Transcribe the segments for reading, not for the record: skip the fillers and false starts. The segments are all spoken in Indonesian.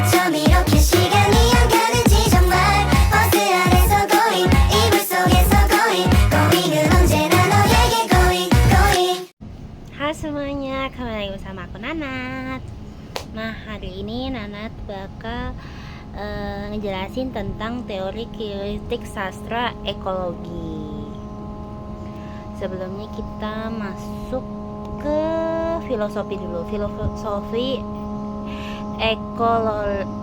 어쩜 이렇게 시간이 안 가는지 정말 버스 안에서 고잉 이불 속에서 고잉은 언제나 너에게 고잉. Hai semuanya, kembali lagi bersama aku Nanat. Nah, hari ini Nanat bakal ngejelasin tentang teori kritik sastra ekologi. Sebelumnya kita masuk ke filosofi dulu. Filosofi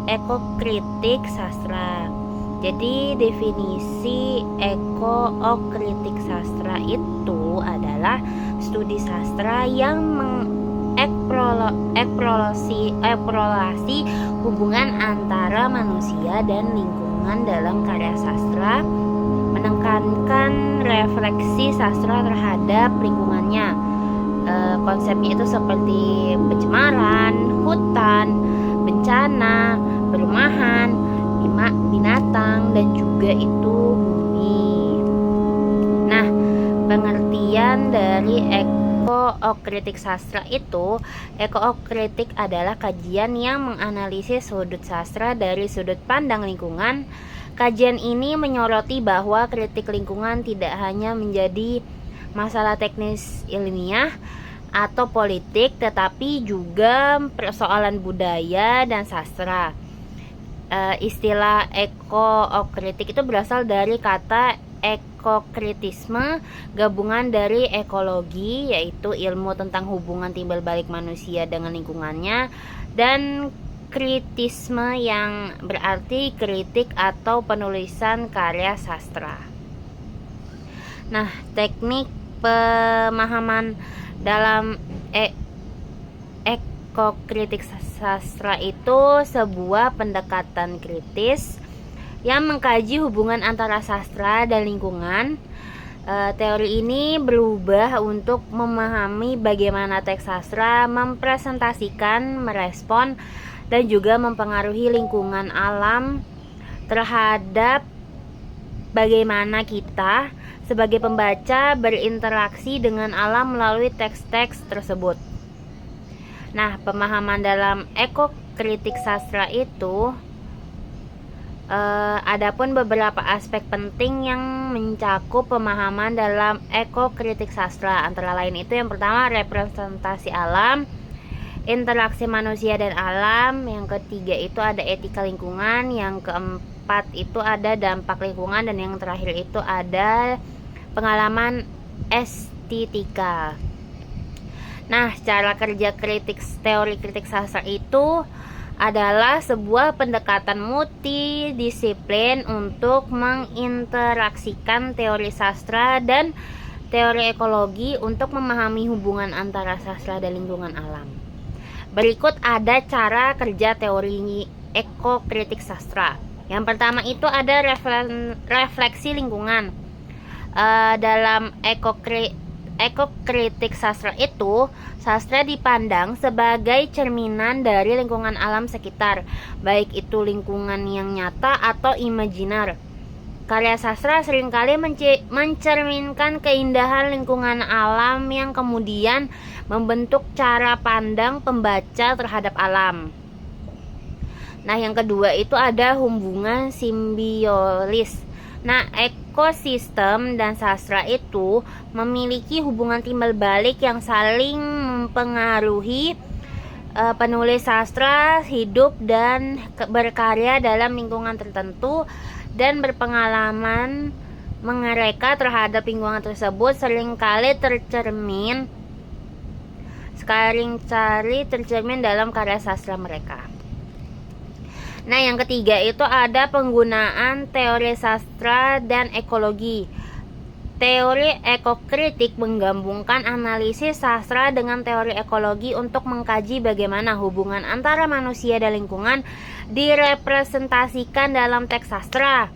ekokritik sastra. Jadi definisi ekokritik sastra itu adalah studi sastra yang mengeksplorasi hubungan antara manusia dan lingkungan dalam karya sastra, menekankan refleksi sastra terhadap lingkungannya. Konsepnya itu seperti pencemaran, hutan, bencana, perumahan, binatang, dan juga itu bumi. Nah, pengertian dari ekokritik sastra itu, ekokritik adalah kajian yang menganalisis sudut sastra dari sudut pandang lingkungan. Kajian ini menyoroti bahwa kritik lingkungan tidak hanya menjadi masalah teknis ilmiah atau politik, tetapi juga persoalan budaya dan sastra. Istilah ekokritik itu berasal dari kata ekokritisme, gabungan dari ekologi, yaitu ilmu tentang hubungan timbal balik manusia dengan lingkungannya, dan kritisme yang berarti kritik atau penulisan karya sastra. Nah, teknik pemahaman dalam ekokritik sastra itu sebuah pendekatan kritis yang mengkaji hubungan antara sastra dan lingkungan. Teori ini berubah untuk memahami bagaimana teks sastra mempresentasikan, merespon, dan juga mempengaruhi lingkungan alam terhadap bagaimana kita sebagai pembaca berinteraksi dengan alam melalui teks-teks tersebut. Nah, pemahaman dalam ekokritik sastra itu adapun beberapa aspek penting yang mencakup pemahaman dalam ekokritik sastra. Antara lain itu yang pertama representasi alam, interaksi manusia dan alam. Yang ketiga itu ada etika lingkungan. Yang keempat itu ada dampak lingkungan. Dan yang terakhir itu ada pengalaman estetika. Nah, cara kerja teori kritik sastra itu adalah sebuah pendekatan multidisiplin untuk menginteraksikan teori sastra dan teori ekologi untuk memahami hubungan antara sastra dan lingkungan alam. Berikut ada cara kerja teori ekokritik sastra. Yang pertama itu ada refleksi lingkungan. Dalam ekokritik sastra itu, sastra dipandang sebagai cerminan dari lingkungan alam sekitar, baik itu lingkungan yang nyata atau imajiner. Karya sastra seringkali mencerminkan keindahan lingkungan alam yang kemudian membentuk cara pandang pembaca terhadap alam. Nah, yang kedua itu ada hubungan simbiosis. Nah, ekosistem dan sastra itu memiliki hubungan timbal balik yang saling mempengaruhi. Penulis sastra hidup dan berkarya dalam lingkungan tertentu dan berpengalaman mereka terhadap lingkungan tersebut seringkali tercermin dalam karya sastra mereka. Nah, yang ketiga itu ada penggunaan teori sastra dan ekologi. Teori ekokritik menggabungkan analisis sastra dengan teori ekologi untuk mengkaji bagaimana hubungan antara manusia dan lingkungan direpresentasikan dalam teks sastra.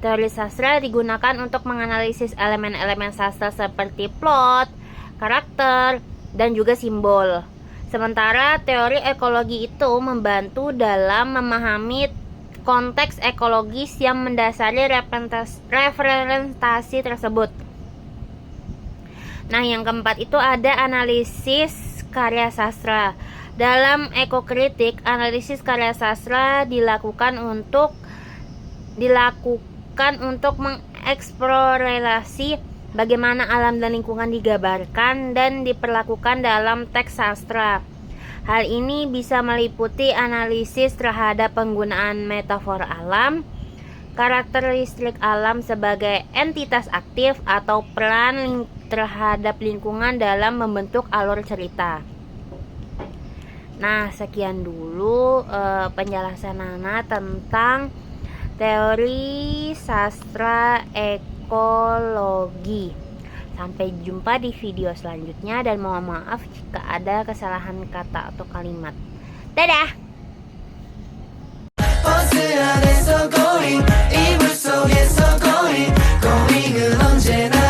Teori sastra digunakan untuk menganalisis elemen-elemen sastra seperti plot, karakter, dan juga simbol. Sementara teori ekologi itu membantu dalam memahami konteks ekologis yang mendasari representasi tersebut. Nah, yang keempat itu ada analisis karya sastra. Dalam ekokritik, analisis karya sastra dilakukan untuk mengeksplorasi bagaimana alam dan lingkungan digambarkan dan diperlakukan dalam teks sastra. Hal ini bisa meliputi analisis terhadap penggunaan metafor alam, karakteristik alam sebagai entitas aktif, atau peran terhadap lingkungan dalam membentuk alur cerita. Nah, sekian dulu penjelasan Nana tentang teori sastra ekologi. Sampai jumpa di video selanjutnya dan mohon maaf jika ada kesalahan kata atau kalimat. Dadah! 버스 안에서 going 이불 속에서 going going은 언제나